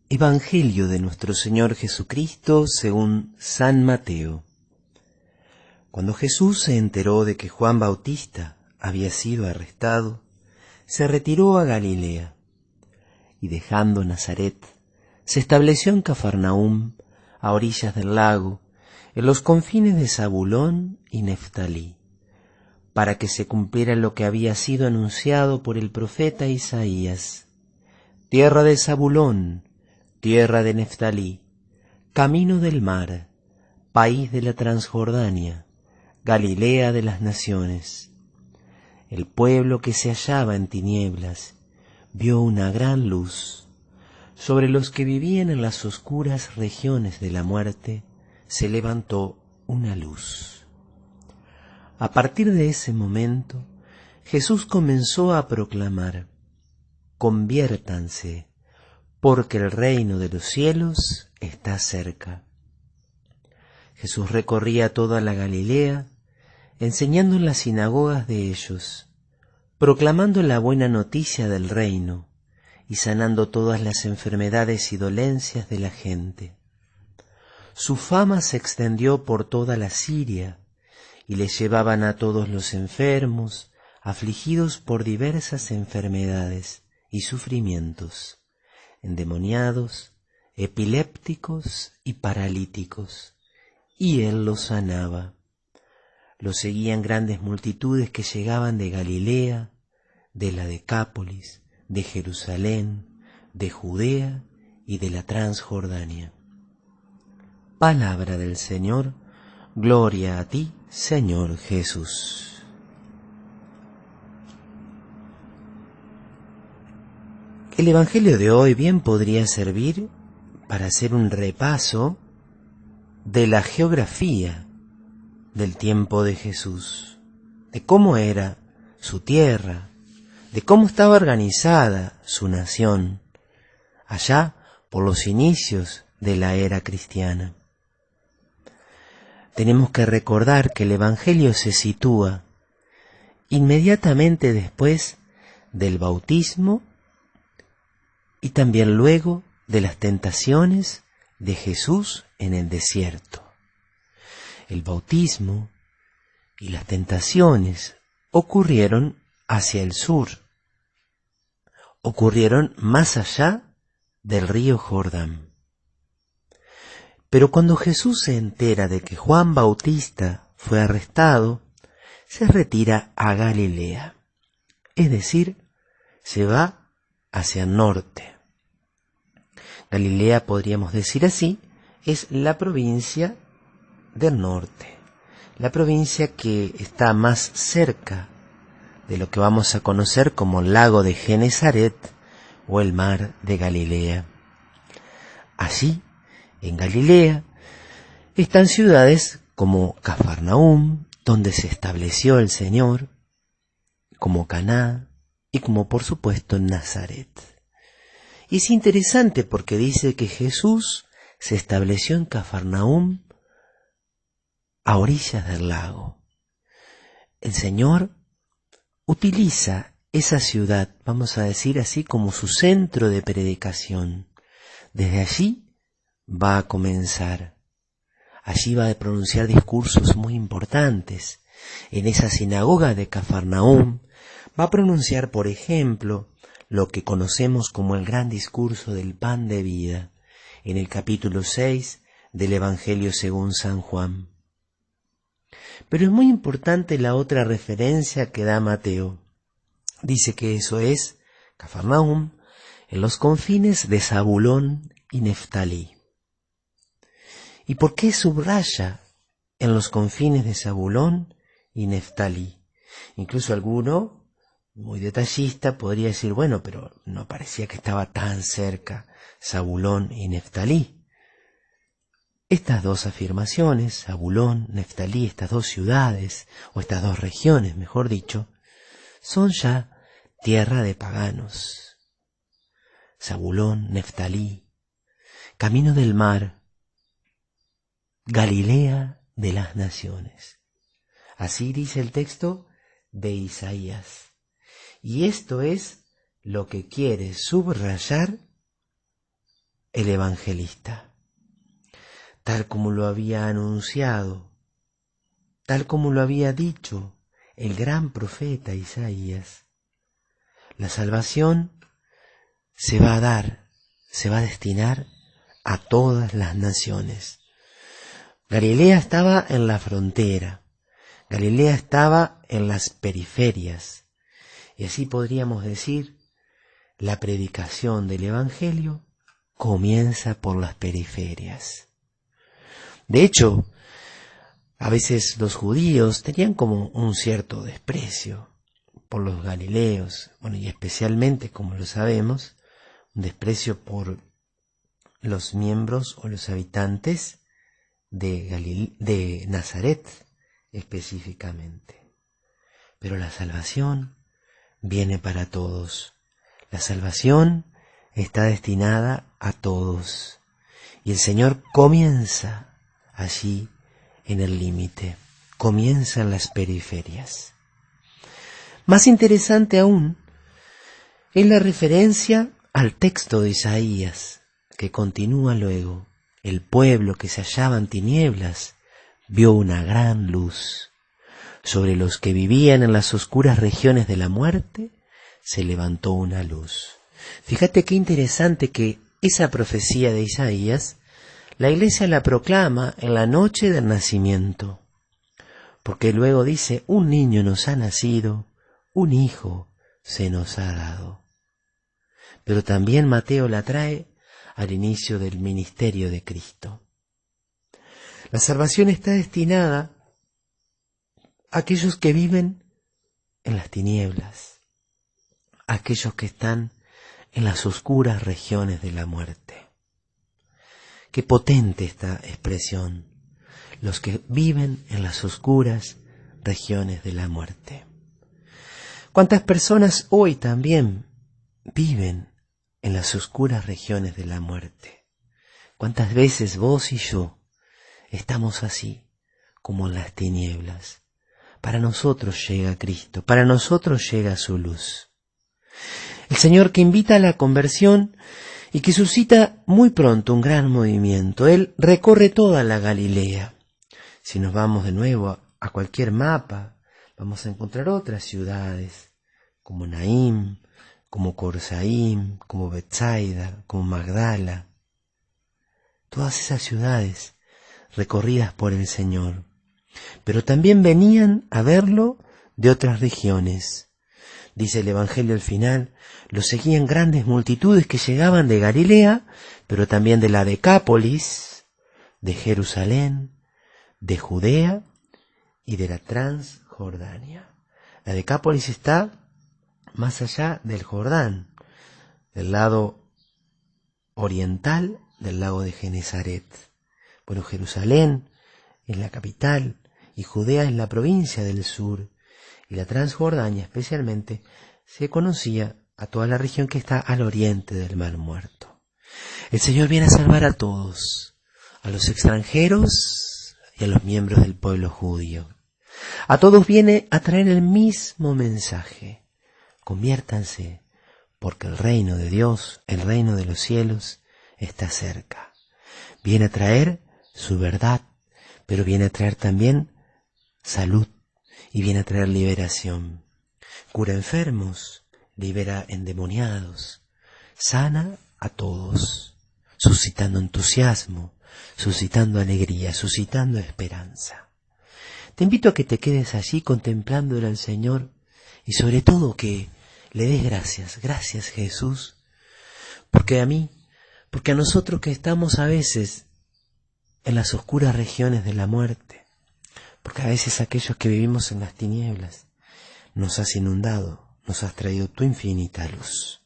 Evangelio de nuestro Señor Jesucristo según San Mateo. Cuando Jesús se enteró de que Juan Bautista había sido arrestado, se retiró a Galilea y dejando Nazaret, se estableció en Cafarnaúm, a orillas del lago, en los confines de Zabulón y Neftalí, para que se cumpliera lo que había sido anunciado por el profeta Isaías: tierra de Zabulón, tierra de Neftalí, camino del mar, país de la Transjordania, Galilea de las naciones. El pueblo que se hallaba en tinieblas vio una gran luz. Sobre los que vivían en las oscuras regiones de la muerte se levantó una luz. A partir de ese momento, Jesús comenzó a proclamar: conviértanse, porque el reino de los cielos está cerca. Jesús recorría toda la Galilea, enseñando en las sinagogas de ellos, proclamando la buena noticia del reino y sanando todas las enfermedades y dolencias de la gente. Su fama se extendió por toda la Siria y le llevaban a todos los enfermos, afligidos por diversas enfermedades y sufrimientos, endemoniados, epilépticos y paralíticos, y él los sanaba. Lo seguían grandes multitudes que llegaban de Galilea, de la Decápolis, de Jerusalén, de Judea y de la Transjordania. Palabra del Señor. Gloria a ti, Señor Jesús. El Evangelio de hoy bien podría servir para hacer un repaso de la geografía del tiempo de Jesús, de cómo era su tierra, de cómo estaba organizada su nación, allá por los inicios de la era cristiana. Tenemos que recordar que el Evangelio se sitúa inmediatamente después del bautismo y también luego de las tentaciones de Jesús en el desierto. El bautismo y las tentaciones ocurrieron hacia el sur, ocurrieron más allá del río Jordán. Pero cuando Jesús se entera de que Juan Bautista fue arrestado, se retira a Galilea, es decir, se va hacia el norte. Galilea, podríamos decir así, es la provincia del norte, la provincia que está más cerca de lo que vamos a conocer como el lago de Genesaret o el mar de Galilea. Allí, en Galilea, están ciudades como Cafarnaúm, donde se estableció el Señor, como Caná y como por supuesto Nazaret. Y es interesante porque dice que Jesús se estableció en Cafarnaúm a orillas del lago. El Señor utiliza esa ciudad, vamos a decir así, como su centro de predicación. Desde allí va a comenzar. Allí va a pronunciar discursos muy importantes. En esa sinagoga de Cafarnaúm va a pronunciar, por ejemplo, lo que conocemos como el gran discurso del pan de vida, en el capítulo 6 del Evangelio según San Juan. Pero es muy importante la otra referencia que da Mateo. Dice que eso es Cafarnaúm, en los confines de Zabulón y Neftalí. ¿Y por qué subraya en los confines de Zabulón y Neftalí? Incluso alguno, muy detallista, podría decir, bueno, pero no parecía que estaba tan cerca Zabulón y Neftalí. Estas dos afirmaciones, Zabulón, Neftalí, estas dos ciudades, o estas dos regiones, mejor dicho, son ya tierra de paganos. Zabulón, Neftalí, camino del mar, Galilea de las naciones. Así dice el texto de Isaías. Y esto es lo que quiere subrayar el evangelista, tal como lo había anunciado, tal como lo había dicho el gran profeta Isaías. La salvación se va a dar, se va a destinar a todas las naciones. Galilea estaba en la frontera, Galilea estaba en las periferias, y así podríamos decir, la predicación del Evangelio comienza por las periferias. De hecho, a veces los judíos tenían como un cierto desprecio por los galileos, bueno, y especialmente, como lo sabemos, un desprecio por los miembros o los habitantes de Nazaret específicamente. Pero la salvación viene para todos. La salvación está destinada a todos. Y el Señor comienza allí en el límite, comienza en las periferias. Más interesante aún es la referencia al texto de Isaías, que continúa luego. El pueblo que se hallaba en tinieblas vio una gran luz. Sobre los que vivían en las oscuras regiones de la muerte se levantó una luz. Fíjate qué interesante que esa profecía de Isaías, la Iglesia la proclama en la noche del nacimiento, porque luego dice, un niño nos ha nacido, un hijo se nos ha dado. Pero también Mateo la trae al inicio del ministerio de Cristo. La salvación está destinada a aquellos que viven en las tinieblas, a aquellos que están en las oscuras regiones de la muerte. Qué potente esta expresión, los que viven en las oscuras regiones de la muerte. ¿Cuántas personas hoy también viven en las oscuras regiones de la muerte? ¿Cuántas veces vos y yo estamos así, como en las tinieblas? Para nosotros llega Cristo, para nosotros llega su luz. El Señor que invita a la conversión y que suscita muy pronto un gran movimiento. Él recorre toda la Galilea. Si nos vamos de nuevo a cualquier mapa, vamos a encontrar otras ciudades, como Naín, como Corsaim, como Betsaida, como Magdala. Todas esas ciudades recorridas por el Señor. Pero también venían a verlo de otras regiones. Dice el Evangelio al final, lo seguían grandes multitudes que llegaban de Galilea, pero también de la Decápolis, de Jerusalén, de Judea y de la Transjordania. La Decápolis está más allá del Jordán, del lado oriental del lago de Genesaret. Bueno, Jerusalén es la capital y Judea es la provincia del sur, y la Transjordania especialmente se conocía a toda la región que está al oriente del Mar Muerto. El Señor viene a salvar a todos, a los extranjeros y a los miembros del pueblo judío. A todos viene a traer el mismo mensaje. Conviértanse, porque el reino de Dios, el reino de los cielos, está cerca. Viene a traer su verdad, pero viene a traer también salud y viene a traer liberación. Cura enfermos, libera endemoniados, sana a todos, suscitando entusiasmo, suscitando alegría, suscitando esperanza. Te invito a que te quedes allí contemplándole al Señor y sobre todo que le des gracias. Gracias, Jesús, porque a nosotros que estamos a veces en las oscuras regiones de la muerte, porque a veces aquellos que vivimos en las tinieblas, nos has inundado, nos has traído tu infinita luz.